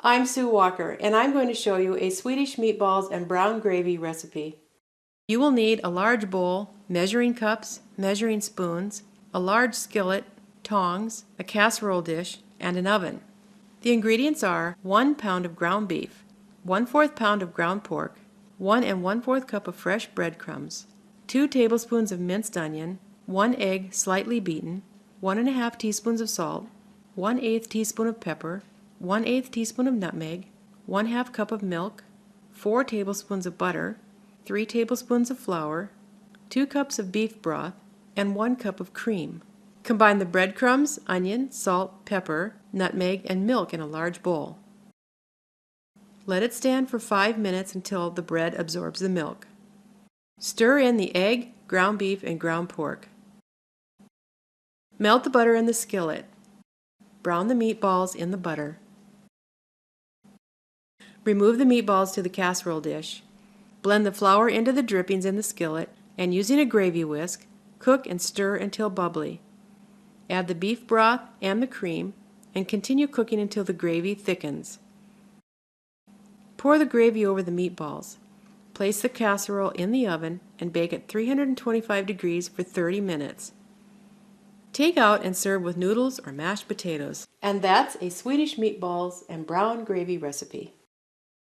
I'm Sue Walker, and I'm going to show you a Swedish meatballs and brown gravy recipe. You will need a large bowl, measuring cups, measuring spoons, a large skillet, tongs, a casserole dish, and an oven. The ingredients are 1 pound of ground beef, 1/4 pound of ground pork, 1 1/4 cup of fresh breadcrumbs, 2 tablespoons of minced onion, 1 egg slightly beaten, 1 1/2 teaspoons of salt, 1/8 teaspoon of pepper, 1/8 teaspoon of nutmeg, 1/2 cup of milk, 4 tablespoons of butter, 3 tablespoons of flour, 2 cups of beef broth, and 1 cup of cream. Combine the breadcrumbs, onion, salt, pepper, nutmeg, and milk in a large bowl. Let it stand for 5 minutes until the bread absorbs the milk. Stir in the egg, ground beef, and ground pork. Melt the butter in the skillet. Brown the meatballs in the butter. Remove the meatballs to the casserole dish. Blend the flour into the drippings in the skillet, and using a gravy whisk, cook and stir until bubbly. Add the beef broth and the cream, and continue cooking until the gravy thickens. Pour the gravy over the meatballs. Place the casserole in the oven and bake at 325 degrees for 30 minutes. Take out and serve with noodles or mashed potatoes. And that's a Swedish meatballs and brown gravy recipe.